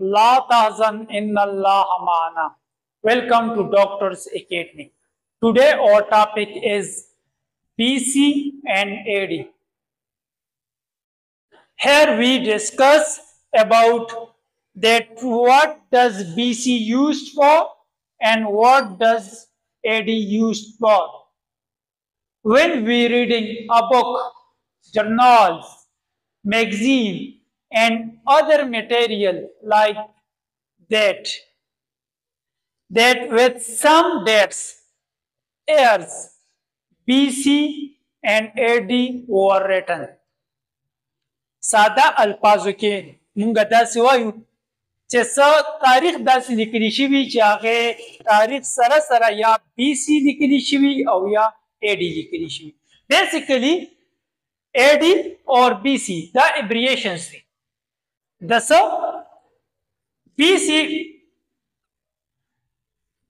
La tahzan innallah ma'ana. Welcome to Doctors Academy. Today our topic is BC and AD. Here we discuss about that what does BC used for and what does AD used for. When we reading a book, journals, magazine and other material like that with some dates, years, BC and AD were written. ساده الفاظو کې مونږ داسې وایو چې څه تاریخ داسې لیکلی شوي چې هغې تاریخ سره سره یا BC لیکلی شوي او یا AD لیکلی شوي. بیسیکلی AD اور BC دا ابریشنز دي د څه BC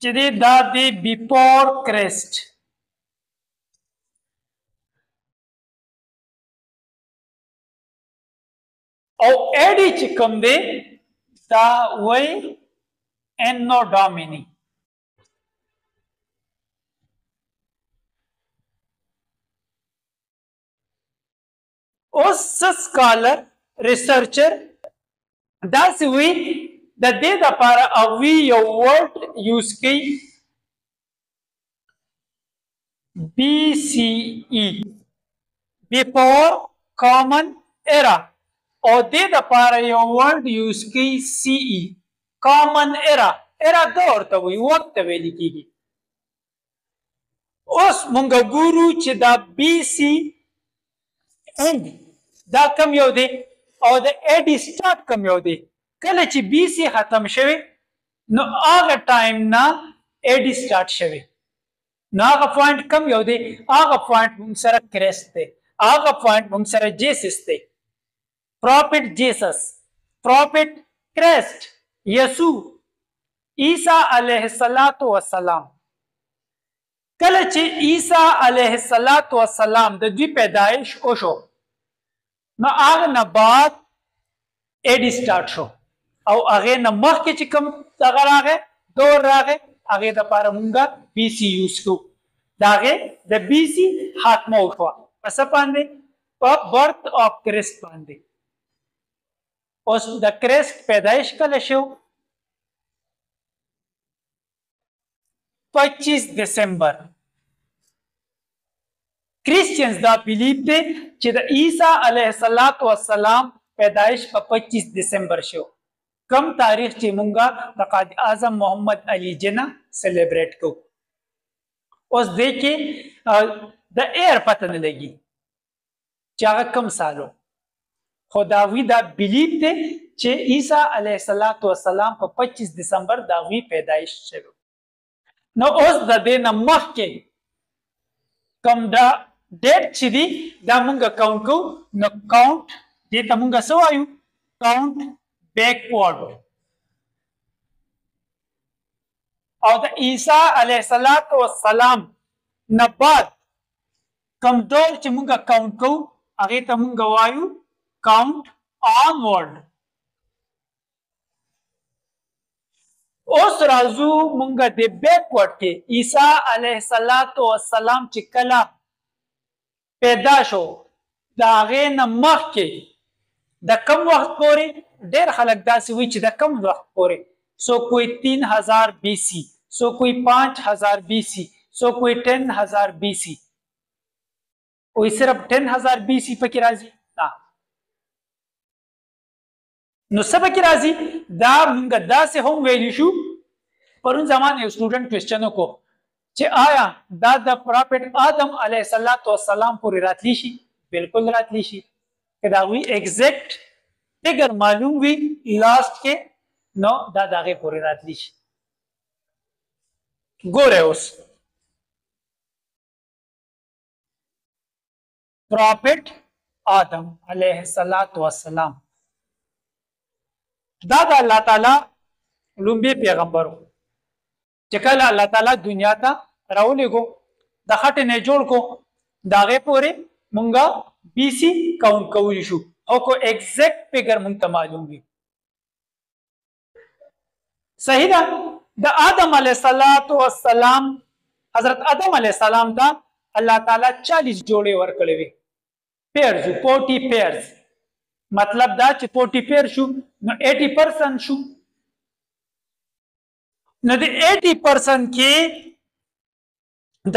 چې دی دا دی بیفور کرسټ او AD چې کوم دی دا وایي انو ډامینی. اوس سکالر ریسرچر داسې وي د دې دپاره هغوی یو ورډ یوز کوي BCE بیفور کامن ایرا او دې دپاره یو ورډ یوز کوي CE کامن ایرا. ایرا دور ته وایي وخت ته ویل کېږي. اوس مونږ ګورو چې دا BC دا کم یو دی او د AD سټارټ کم یو دی. کله چې BC ختم شوی نو هغه ټایم نه AD سټارټ شوی نو هغه پوینټ کم یو دی. هغه پوینټ موږ سره کرسټ دی. هغه پوینټ موږ سره جیسس دی. پروفیټ جیسس پروفیټ کرسټ یسوع عیسی علیه السلام. کله چې عیسی علیه السلام د دوی پیدایش وشو نو هغه نه بعد AD سټارټ شو او هغې نه مخکې چې کوم دغه راغی دور راغی هغې دپاره مونږ BC یوز کوو. د هغې د BC خاتمه وشوه په څه باندې په برث آف کرسټ باندې. اوس د کرسټ پیدایش کله شو 25 دسمبر. کرسچنز دا بلیف دی چې د عیسی علیه السلام پیدایش په 25 دسمبر شو. کم تاریخ چې مونږه د قائد اعظم محمد علي جناح سیلیبریټ کوو. اوس دې کې د ایر پته نه لګي چې هغه کم سالو خو د هغوی دا بلیف دی چې عیسی علیه السلام په 25 دسمبر د هغوی پیدایش شوی. نو اوس د دې نه مخکې کوم دا ډیټ چې دی دا مونږ کاونټ کوو نو کاونټ دې ته مونږ څه وایو کاونټ بیکورډ. او د عیسی علیه السلام نه بعد کوم دور چې مونږ کاونټ کوو هغې ته مونږ وایو کاونټ آنورډ. اوس راځو مونږ د بیکورډ کې عیسی علیه السلام چې کله پیدا شو د هغې نه مخکې د کم وخت پورې ډېر خلک داسې وایي چې د کم وخت پورې سو کوئی 3000 BC سو کوئی 5000 BC سو کوئی 10000 BC وایي صرف 10000 BC پکې راځي نه نو څه پکې راځي. دا مونږ داسې هم ویلی شو پرون زمان یو سټوډنټ کوېسچن وکړو چې آیا دا د پروفیټ آدم علیه السلام پورې راتلی شي؟ بلکل راتلی شي. که د هغوی ایگزیکټ فګر معلوم وي لاست کې نو دا د هغې پورې راتلی شي. ګوره اوس پروفیټ آدم علیه السلام دا د الله تعالی لومبی پیغمبر و چې کله الله تعالی دنیا ته راولېږو د خټې نه جوړ کو د هغې پورې مونږ BC کاونټ کولی شو او کو ایگزیکټ فګر مونږ ته معلوم وي. صحیح ده. د آدم علیه السلام حضرت آدم علیه السلام ته الله تعالی 40 جوړې ورکړې وي، پیرز 40 پیرز. مطلب دا چې 40 پیر شو نو 80% شو. نو د 80% کې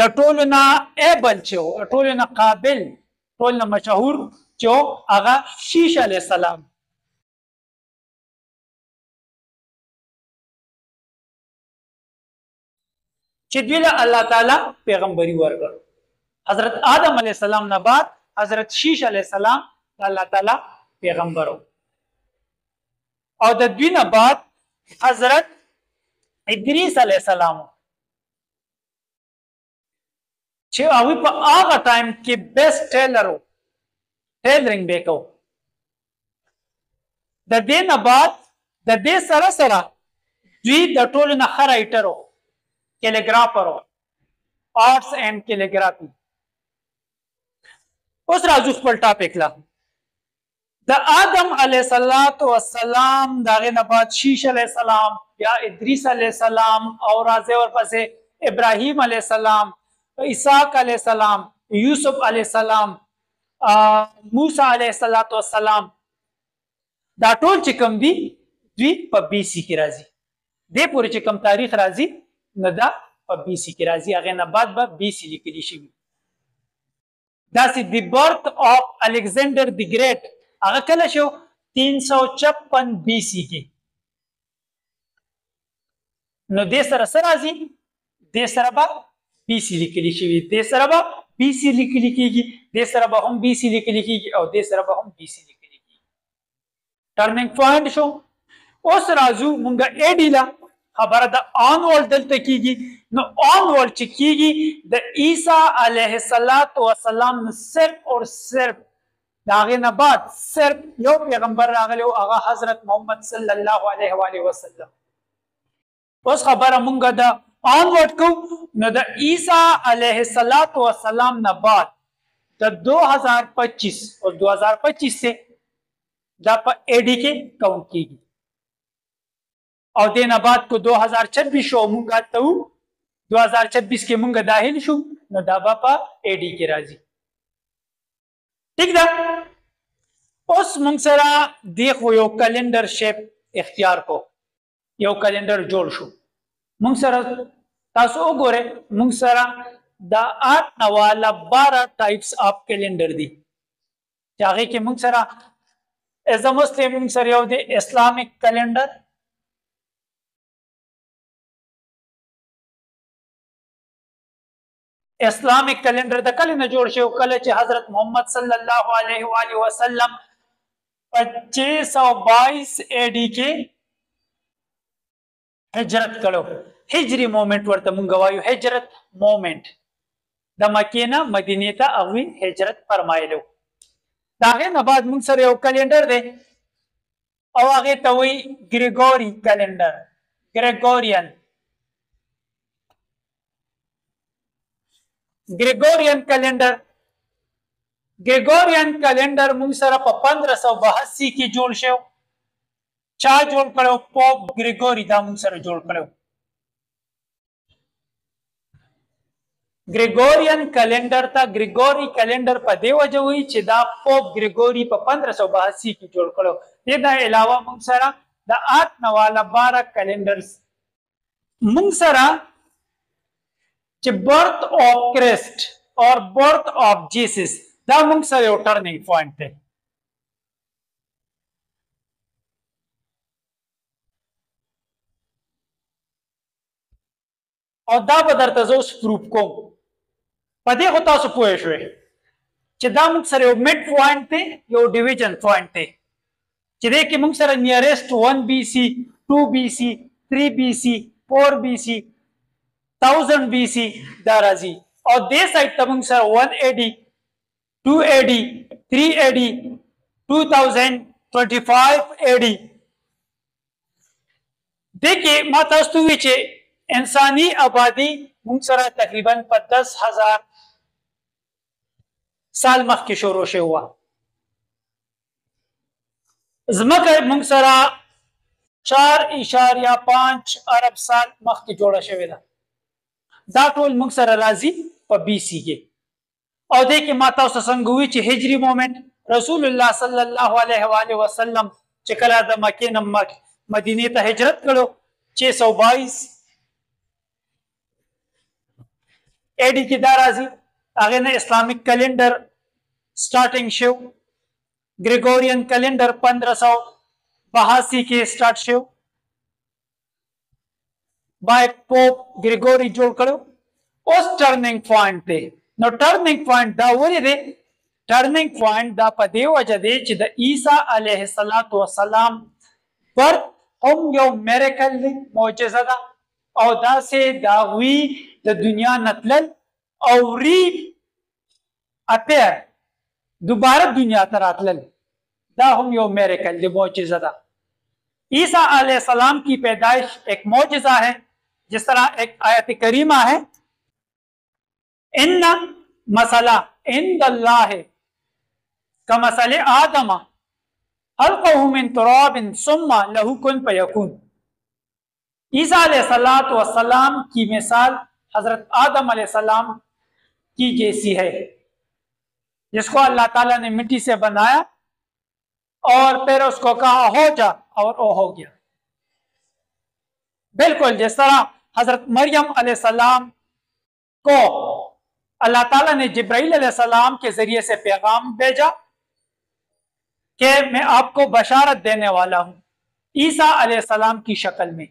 د ټولو نه ایبل چې و، ټولو نه قابل، ټولو نه مشهور چې و هغه شیش علیه السلام. چې دوی له الله تعالی پیغمبري ورکړ. حضرت آدم علیه السلام نه بعد حضرت شیش علیه السلام د الله تعالی پیغمبر و. او د دوی نه بعد حضرت ادریس علیه السلام چې هغوی په هغه ټایم کې بیسټ ټیلر و، ټیلرینګ به کو. د دې نه بعد د دې سره سره دوی د ټولو نه ښه رایټر و، کیلیګرافر و، آرټس اینډ کیلیګرافي. اوس راځو خپل ټاپک له. د آدم علیه السلام د هغې نه بعد شیش علیه السلام، بیا ادریس علیه السلام، او راځئ ورپسې ابراهیم علیه السلام، اسحاق علیه السلام، یوسف علیه السلام، موسی علیه السلام. دا ټول چې کوم دي دوی په بی سی کې راځي. دې پورې چې کوم تاریخ راځي نو دا په بی سی کې راځي، هغې نه بعد به بی سی لیکلي شوي. داسې د برث آف الکسندر دی ګریټ هغه کله شو 356 بی سی کې. نو دې سره څه راځي؟ دې سره به بی سی لیکلي شوي، دې سره به بی سی لیکلي کېږي، دې سره به هم بی سی لیکلي کېږي، او دې سره به هم بی سی لیکلي کېږي. ټرنینګ پوینټ شو. اوس راځو مونږه ایډي له. خبره د آن ورلډ دلته کېږي. نو آن ورلډ چې کېږي د عیسی علیه السلام صرف اور صرف د هغې نه بعد صرف یو پیغمبر راغلی و، هغه حضرت محمد صلی الله علیه و آله وسلم. اوس خبره مونږ د آن ورلډ کوو. نو د عیسی علیه السلام نه بعد د 2025 او 2025 سے دا په ایډي کې کاونټ کېږي، او دې نه بعد کو 2026 شو مونږ ته و 2026 کې مونږ داخل شو نو دا به په ایډي کې راځي. ٹھیک ده. اوس مونږ سره دی خو یو کلندر شیپ اختیار کو، یو کلندر جوړ شو. مونږ سره تاسو وګورئ مونږ سره دا 8 نواله 12 ټایپس اف کلندر دي چې هغې کې مونږ سره ایز ا مسلم مونږ سره یو دی اسلامیک کلندر، اسلامیک کلندر د کله نه جوړ شو؟ کله چې حضرت محمد صلی الله علیه و آله وسلم 2522 ایډي کې هجرت کړو. هجری مومنت ورته مونږ وایو، هجرت مومنت. د مکې نه مدینې ته هغوی هجرت فرمایلو. د هغې نه بعد مونږ سره یو کلندر دی او هغې ته وایي ګریګوري کلندر، ګریګورین کلندر. ګریګورین کلندر مونږ سره په 1582 کې جوړ شو. چا جوړ کړو؟ پوپ ګریګوري دا مونږ سره جوړ کړو. ګریګورین کلندر ته ګریګوري کلندر په دې وجه وایي چې دا پوپ ګریګوري په 1582 کې جوړ کړو. دې نه علاوه مونږ سره د 8 نواله 12 کلندرز مونږ سره چې برث آف کرسٹ اور برث آف جیسس دا مونږ سره یو ټرنینګ پوینټ دی. او دا به درته زه اوس پروف کوم. په دې خو تاسو پوه شوئ چې دا مونږ سره یو میډ پوینټ دی، یو ډیویژن پوینټ دی چې دې کې مونږ سره نیرسټ 1 بی سی، 2 بی سی، 3 بی سی، 4 بی سی، 1000 بی سی دا راځي. او دې سایډ ته مونږ سره 180، 280، 380، 2025 80. دې کې ما تاسو ته وی چې انساني آبادی مونږ سره تقریبا په 10,000 سال مخکې شروع شوې وه. ځمکه مونږ سره 4.5 अरब साल मख्की जोड़ा शवेदा दाटोल मुंगसर राजी पर BC के और देखिए माता संगुई ची हिजरी मोमेंट रसूलुल्लाह सल्लल्लाहु अलैहि वसल्लम चिकला द मक्के नमक मदीने ता हिजरत करो 622 एडी की दाराजी आगे ने इस्लामिक कैलेंडर स्टार्टिंग शिव ग्रेगोरियन कैलेंडर 1582 के स्टार्ट शिव बाय पोप ग्रेगोरी जोड़ करो उस टर्निंग पॉइंट थे नो टर्निंग पॉइंट दा वरी दे टर्निंग पॉइंट दा पदे वजह दे च द ईसा अलैहिस्सलातु वस्सलाम पर हम यो मिरेकल मौजज़ा दा और दा से दावी द दुनिया नतलल औरी अतेर दोबारा दुनिया तरातलल दा हम यो मिरेकल द मौजज़ा दा ईसा अलैहिस्सलाम की पैदाइश एक मौजज़ा है जिस तरह एक आयत करीमा है इन्ना मसला इंदल्लाह का मसले आदमा खलक़हु मिन तुराबिन सुम्मा लहू कुन फयकून। ईसा अलैहिस्सलातु वस्सलाम की मिसाल हजरत आदम अलैहिस्सलाम की जैसी है जिसको अल्लाह ताला ने मिट्टी से बनाया और फिर उसको कहा हो जा और वो हो गया। बिल्कुल जिस तरह हजरत मरियम अलैहिस्सलाम को अल्लाह ताला ने जिब्राइल अलैहिस्सलाम के जरिए से पैगाम भेजा कि मैं आपको बशारत देने वाला हूं ईसा अलैहिस्सलाम की शक्ल में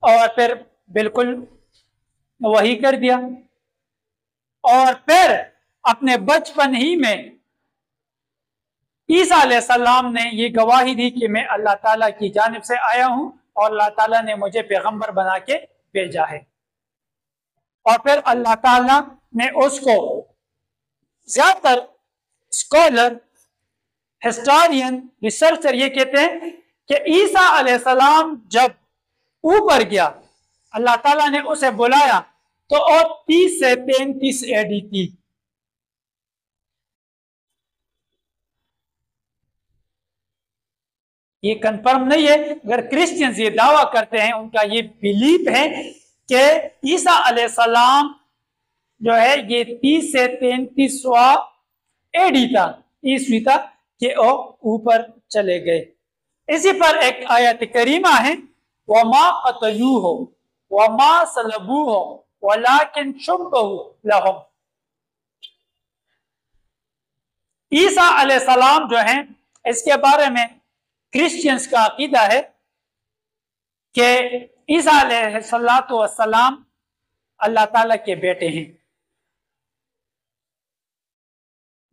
और फिर बिल्कुल वही कर दिया और फिर अपने बचपन ही में ईसा अलैहिस्सलाम ने ये गवाही दी कि मैं अल्लाह ताला की जानिब से आया हूं और अल्लाह ताला ने मुझे पैगंबर बना के भेजा है। और फिर अल्लाह ताला ने उसको ज्यादातर स्कॉलर हिस्टोरियन रिसर्चर ये कहते हैं कि ईसा अलैहिस्सलाम जब ऊपर गया अल्लाह ताला ने उसे बुलाया तो और 30 से 33 AD थी। ये कंफर्म नहीं है अगर क्रिश्चियंस ये दावा करते हैं उनका ये बिलीफ है कि ईसा अलैहिस्सलाम जो है ये 30 से 33वां AD था ईस्वी था कि वो ऊपर चले गए। इसी पर एक आयत करीमा है वमा क़तलूहु वमा सलबूहु वलाकिन शुब्बहु लहुम। ईसा अलैहिस्सलाम जो है इसके बारे में क्रिश्चियंस का अकीदा है कि ईसा अलैहिस्सलातु वस्सलाम अल्लाह ताला के बेटे हैं।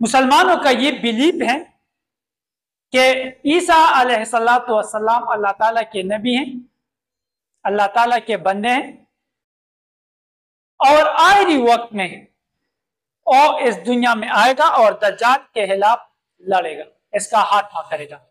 मुसलमानों का ये बिलीफ है कि ईसा अलैहिस्सलातु वस्सलाम अल्लाह ताला के नबी हैं अल्लाह ताला के बंदे हैं और आखिरी वक्त में वो इस दुनिया में आएगा और दज्जाल के खिलाफ लड़ेगा इसका हाथ करेगा।